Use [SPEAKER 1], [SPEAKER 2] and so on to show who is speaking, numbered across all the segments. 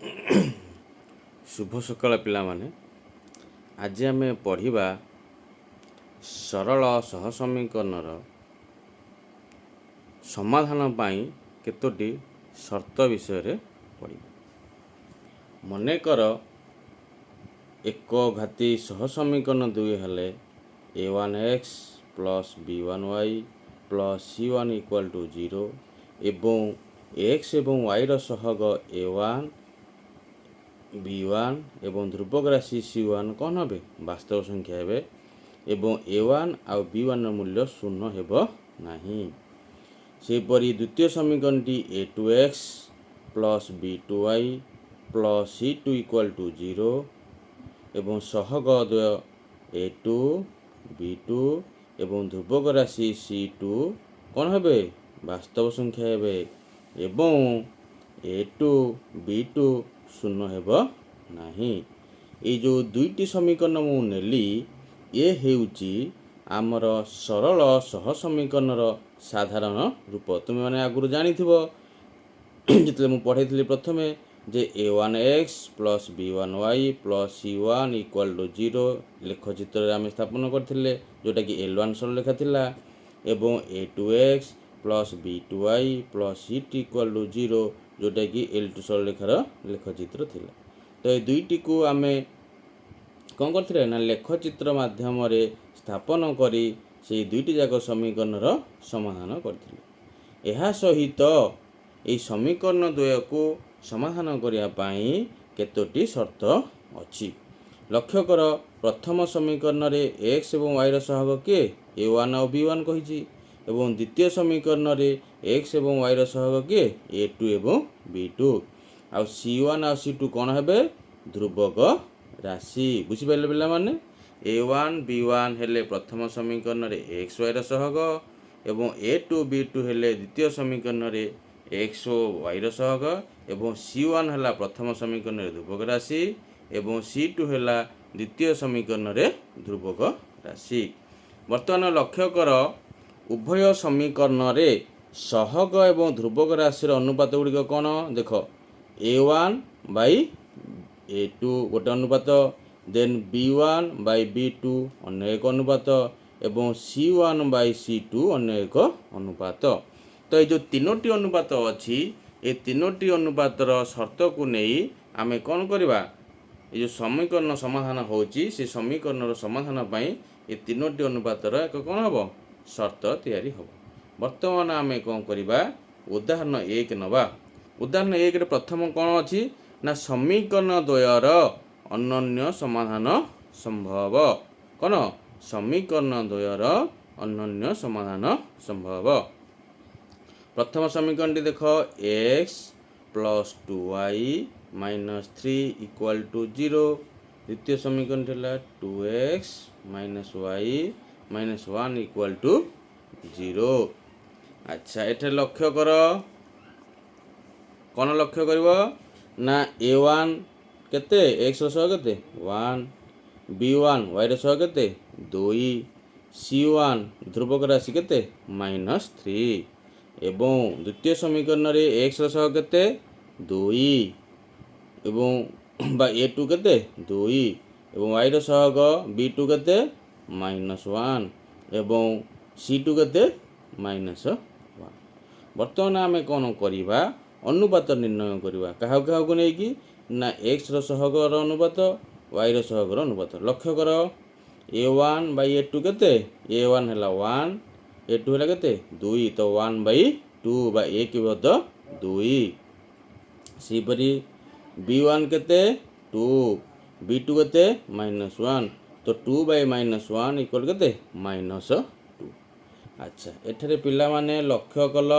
[SPEAKER 1] शुभ सकाळ पिलामाने आज आम पढ़ा सरल सह समीकरण समाधान पाई केतोटी शर्त विषय पढ़ा। मनेकर एक घाती सह समीकरण दुई हेले a1x plus b1y plus c1 equal to 0 एवं x एवं y सहग a1 b1 एवं ध्रुवक राशि c1 कौन हे वास्तव संख्या हे एवं a1 आउ b1 मूल्य शून्य हेब नहीं। सेपरी द्वितीय समीकरण a2x plus b2y plus c2 equal to 0 एवं सहग द्वय a2 b2 एवं ध्रुवक राशि c2 कौन हे वास्तव संख्या हे एवं a2 b2 शून्य हेब नहीं। ये जो दुईटी समीकरण मु नेली ये हेउची आमर सरल सह समीकरण साधारण रूप। तुम मैंने आगुरी जानी जिते मु पढ़ाई प्रथमे जे a1x plus b1y plus c1 equal to 0 लेखचित्र आम स्थापन करथिले जोटा कि l1 सरलेखा थिला एवं a2x plus b2y plus c2 equal to 0 जोटा कि l2 सरलेखार लेखचित्र थिला। तो ये दुईटी को आम कौन करथिले ना लेखचित्र माध्यम स्थापन करी से दुईटी जाक समीकरण समाधान करथिले। एहा सहित ये समीकरण द्वय को समाधान करिया पाई केतोटी शर्त अछि। लक्ष्य कर प्रथम समीकरण रे x एवं y सहग के a1 और b1 कहिछि एवं द्वितीय समीकरण रे x एवं y सहग के a2 एवं b2 आउ c1 और c2 कौन हेबे ध्रुवक राशि। बुझी पाइले पिला माने a1 b1 हेले प्रथम समीकरण रे x y सहग एवं a2 b2 हेले द्वितीय समीकरण रे x और y सहग एवं c1 हला प्रथम समीकरण रे ध्रुवक राशि एवं c2 हला द्वितीय समीकरण रे ध्रुवक राशि। वर्तमान लक्ष्य कर उभय समीकरण रे सहग एवं ध्रुवक राशि अनुपात गुड़िक कौन देख a1 बाई a2 गोटे अनुपात देन b1 बाई b2 अन्य एक अनुपात एवं c1 बाई c2 अन्य एक अनुपात। तो ये जो तीनोटी अनुपात अच्छी ये तीनोटी अनुपातर शर्त को नहीं आमे कौन करवा ये जो समीकरण समाधान होची से समीकरण समाधान पाई ये तीनोटी अनुपातर एक कौन हम शर्त तैयारी हम। वर्तमान आमे कौन करवा उदाहरण एक नवा। उदाहरण एक रे प्रथम कौन अच्छी ना समीकरण द्वयर अनन्य समाधान संभव कौन समीकरण द्वयर अनन्य समाधान संभव। प्रथम समीकरण देख x plus 2y minus 3 equal to 0 द्वितीय समीकरण है 2x minus y minus 1 equal to 0। अच्छा एठे लक्ष्य कर कौन लक्ष्य करिवो ना a1 केते x सह केते 1 b1 y सह केते 2 c1 ध्रुवक राशि केते -3 एवं द्वितीय समीकरण रे x सह केते 2 एवं बा a2 केते 2 एवं y सहग b2 केते -1 एवं c2 केते -1। वर्तमान आम कौन करवा अनुपात निर्णय करवा क्या क्या नहीं कि ना x सहगर अनुपात y सहगर अनुपात। लक्ष्य कर a1 बाई a2 केते a1 है 1 a2 है केते 2 तो 1 बाई 2 बा एक बद 2 सेपरी b1 केते 2 b2 केते -1 तो 2 बाई -1 इक्वल केते -2। अच्छा एठरे पिला माने लक्ष्य कल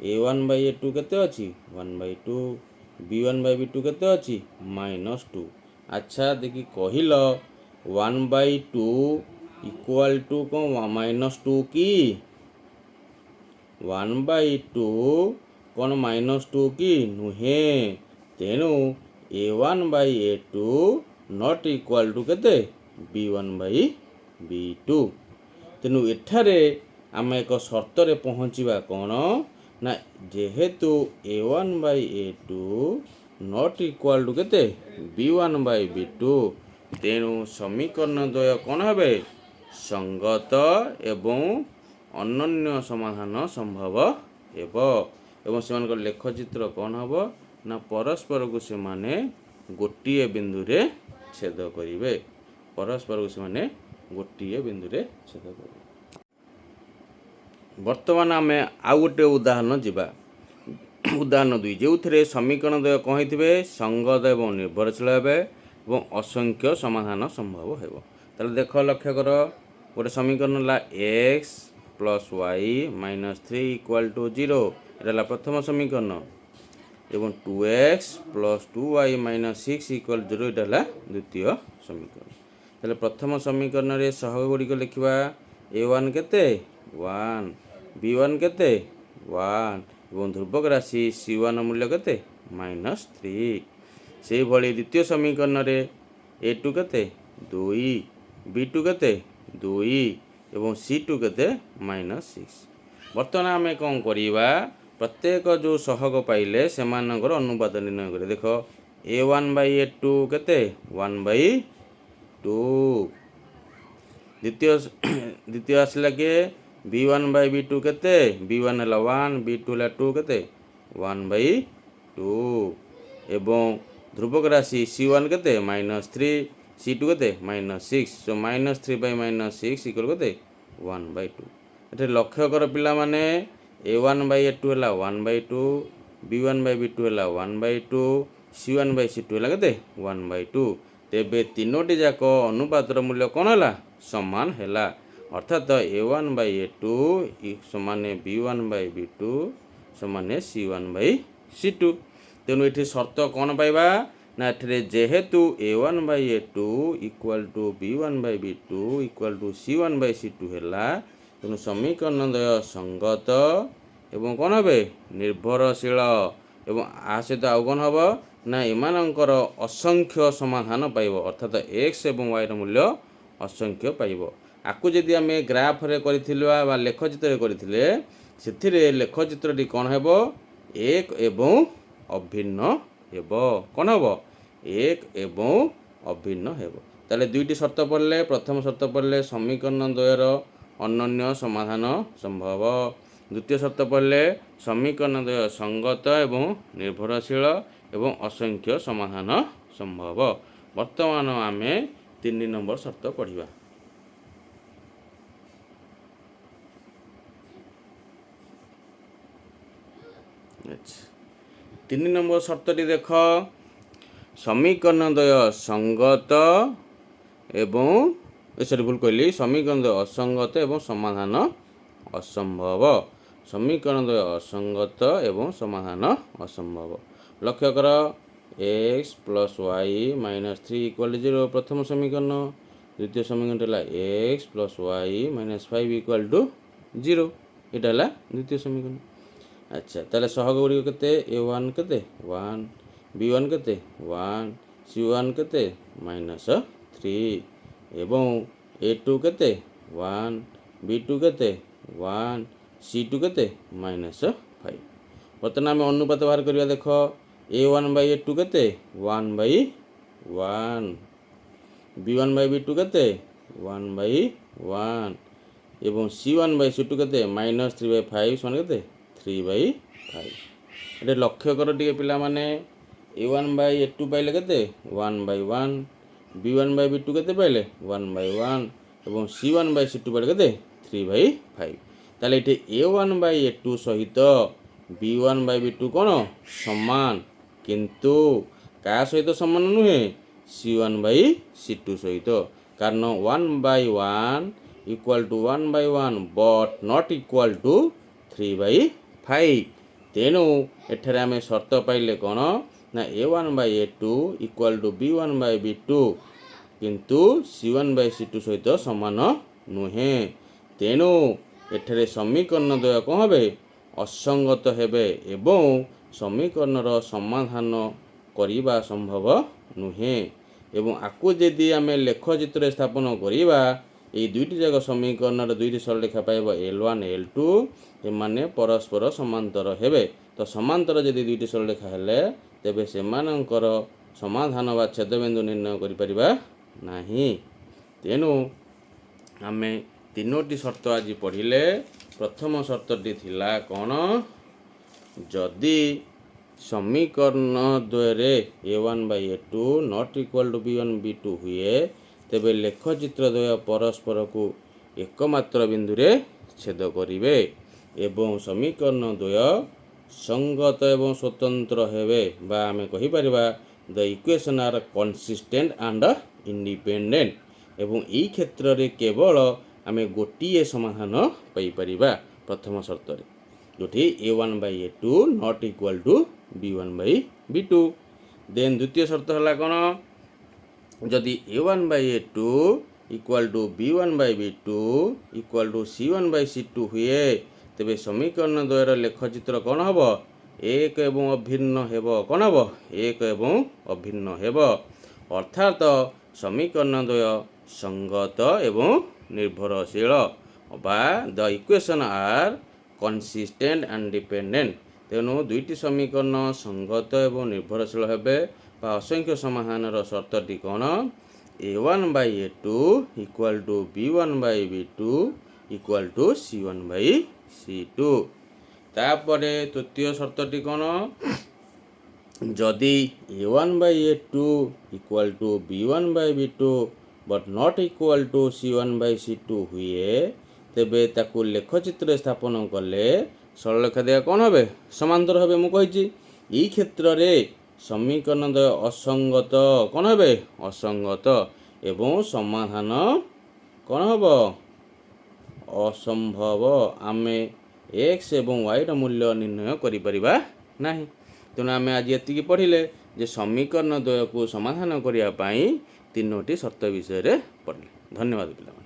[SPEAKER 1] a1 बाई a2 केते अछि 1 बाई 2 b1 बाई b2 केते अछि -2। अच्छा देखि कहिल 1 बाई 2 इक्वल टू कौन -2 की 1 बाई 2 कौन -2 की नुहे तेणु a1 by a2 not equal to केते b1 बाई b2। तेणु एठारे आम एक शर्त रे पहुँचवा कौन ना जेहेतु a1 by a2 not equal to केते b1 बाय b2 तेणु समीकरण द्वय कौन हे संगत एवं अनन्य समाधान संभव एवं से लेखचित्र कौन हम ना परस्पर को से माने गोटे बिंदु रे छेद करेंगे परस्पर को से माने गोटे बिंदु रे छेद करेंगे। वर्तमान आम आउ गोटे उदाहरण जावा उदाहरण 2 जो थे समीकरण द्वय कौन होते संगत एवं निर्भरशील हे और असंख्य समाधान संभव हो देख लक्ष्य कर गोटे समीकरण है x plus y minus 3 equal to 0 ये प्रथम समीकरण एवं 2x plus 2y minus 6 equal 0 ये द्वितीय समीकरण। ताहले प्रथम समीकरण रे सहग गुड़िक लिखा a1 केते 1 b1 केते 1 एवं ध्रुवक राशि c1 मूल्य केते -3 से भली द्वितीय समीकरण रे a2 केते 2 b2 केते 2 एवं c2 केते -6। बर्तमान आम कौन करवा प्रत्येक जो सहग पाइले से अनुपात निर्णय करें देख a1 बाई a2 केते 1 बाई 2 द्वितीय आसला के b1 बाई b2 केते b1 है 1 b2 है 2 केते 1 बाई 2 एवं ध्रुवक राशि c1 केते -3 c2 केते -6 सो -3 बाई -6 इक्वल केते 1 बाई 2 ये लक्ष्य कर पिला माने a1 बाई a2 है 1 बाई 2 b1 बाई b2 है 1 बाई 2 c1 बाई c2 है केते 1 बाई 2 तेबे तीनोटी जाक अनुपातर मूल्य कौन है समान है अर्थात a1 बाई a2 समाने b1 बाई b2 समाने c1 बाई c2 तेणु ये शर्त कौन पाइबा ना एठरे जेहेतु a1 by a2 equal to b1 by b2 equal to c1 by c2 है तेणु समीकरण द्वय संगत एवं कौन हे निर्भरशील एवं आ सहित आउ कौन हम ना एमानंकर असंख्य समाधान पाइब अर्थात x एवं y मूल्य असंख्य पाइब। आकु जदि आम ग्राफ रे करथिलवा लेखचित्र करथिले सेथिरे लेखचित्रटी कौन हेबो एक एवं अभिन्न हेबो कौन हेबो एक एवं अभिन्न हेबो। ताले दुईटी शर्त पड़ले प्रथम शर्त पड़ले समीकरण द्वयर अनन्य समाधान संभव द्वितीय शर्त पड़ले समीकरण द्वय संगत एवं निर्भरशील एवं असंख्य समाधान संभव। वर्तमान आम 3 नंबर शर्त पढ़िबा। अच्छा 3 नंबर शर्तटी देख समीकरण द्वय संगत एवं सॉरी भूल कहली समीकरण द्वय असंगत एवं समाधान असंभव समीकरण द्वय असंगत एवं समाधान असंभव। लक्ष्य कर x plus y minus 3 equal 0 प्रथम समीकरण द्वितीय समीकरण है x plus y minus 5 equal to 0 यहाँ है द्वितीय समीकरण। अच्छा ताले सहग गुड़िक केते a1 केते 1 b1 केते 1 c1 केते -3 एवं a2 केते 1 b2 केते 1 c2 केते -5। बर्तमान आम अनुपात बाहर करिया देख a1 बाई a2 केते 1 बाई 1 b1 बाई b2 केते 1 बाई 1 एवं c1 बाई c2 केते -3 बाई 5 समान केते 3 बाई 5। ये लक्ष्य कर टे पिला माने a1 बाई a2 पाइले केते 1 बाई 1 b1 बाई b2 केते पाइले 1 बाई 1 एवं c1 बाई c2 पाइले केते 3 बाई 5। ताले इटे a1 बाई a2 सहित b1 बाई b2 कौन समान किंतु क्या सहित समान नुहे c1 बाई c2 सहित कारण 1 by 1 equal to 1 by 1 but not equal to 3 by 5 तेणु एठारे आम शर्त पाइले कौन ना a1 by a2 equal to b1 by b2 किंतु c1 बाई c2 सहित समान नुहे तेणु एठारे समीकरण द्वय कौन हे असंगत हेबे एवं समीकरण समाधान करिबा संभव नुहे एवं आकु यदि आम लेखचित्र स्थापन करिबा ये दुईटी जाक समीकरण दुईटी सरलरेखा पाइब L1 L2 एमाने परस्पर समांतर हेबे तो समांतर यदि दुईटी सरलरेखा हेले ତେବେ ସେମାନଙ୍କର ସମାଧାନ ବା ଛେଦବିନ୍ଦୁ ନିର୍ଣ୍ଣୟ କରିପାରିବା ନାହିଁ। ତେଣୁ ଆମେ ତିନୋଟି ସର୍ତ୍ତ ଆଜି ପଢ଼ିଲେ। ପ୍ରଥମ ସର୍ତ୍ତଟି ଥିଲା କ'ଣ? ଯଦି ସମୀକରଣ ଦ୍ୱୟରେ a1/a2 not equal to b1/b2 ହୁଏ, ତେବେ ଲେଖଚିତ୍ର ଦ୍ୱୟ ପରସ୍ପରକୁ ଏକମାତ୍ର ବିନ୍ଦୁରେ ଛେଦ କରିବେ ଏବଂ ସମୀକରଣ ଦ୍ୱୟ ସଙ୍ଗତ ଏବଂ ସ୍ୱତନ୍ତ୍ର ହେବେ, ବା ଆମେ କହିପାରିବା the equation are consistent and independent. ଏବଂ ଏହି କ୍ଷେତ୍ରରେ କେବଳ ଆମେ ଗୋଟିଏ ସମାଧାନ ପାଇପାରିବା ପ୍ରଥମ ସର୍ତ୍ତରେ, ଯେଉଁଠି a1/a2 not equal to b1/b2। ଦେନ୍ ଦ୍ୱିତୀୟ ସର୍ତ୍ତ ହେଲା କ'ଣ? ଯଦି a1/a2 equal to b1/b2 equal to c1/c2 ହୁଏ, ତେବେ ସମୀକରଣ ଦ୍ୱୟର ଲେଖଚିତ୍ର କ'ଣ ହେବ? ଏକ ଏବଂ ଅଭିନ୍ନ ହେବ। କ'ଣ ହେବ? ଏକ ଏବଂ ଅଭିନ୍ନ ହେବ। ଅର୍ଥାତ୍ ସମୀକରଣ ଦ୍ୱୟ ସଙ୍ଗତ ଏବଂ ନିର୍ଭରଶୀଳ, ବା the equation are consistent and dependent. ତେଣୁ ଦୁଇଟି ସମୀକରଣ ସଙ୍ଗତ ଏବଂ ନିର୍ଭରଶୀଳ ହେବେ, ବା ଅସଂଖ୍ୟ ସମାଧାନର ସର୍ତ୍ତଟି କ'ଣ? a1/a2 equal to b1/b2 equal to c1/c2। ତାପରେ ତୃତୀୟ ସର୍ତ୍ତଟି କ'ଣ? ଯଦି a1/a2 equal to b1/b2 but not equal to c1/c2 ହୁଏ, ତେବେ ତାକୁ ଲେଖଚିତ୍ରରେ ସ୍ଥାପନ କଲେ ସରଳରେଖା ଦ୍ୱୟ କ'ଣ ହେବେ? ସମାନ୍ତର ହେବେ। ମୁଁ କହିଛି ଏହି କ୍ଷେତ୍ରରେ ସମୀକରଣ ଦ୍ୱୟ ଅସଙ୍ଗତ। କ'ଣ ହେବେ? ଅସଙ୍ଗତ। ଏବଂ ସମାଧାନ କ'ଣ ହେବ? ଅସମ୍ଭବ। ଆମେ x ଏବଂ y ର ମୂଲ୍ୟ ନିର୍ଣ୍ଣୟ କରିପାରିବା ନାହିଁ। ତେଣୁ ଆମେ ଆଜି ଏତିକି ପଢ଼ିଲେ ଯେ ସମୀକରଣ ଦ୍ୱୟକୁ ସମାଧାନ କରିବା ପାଇଁ ତିନୋଟି ସର୍ତ୍ତ ବିଷୟରେ ପଢ଼ିଲେ। ଧନ୍ୟବାଦ ପିଲାମାନେ।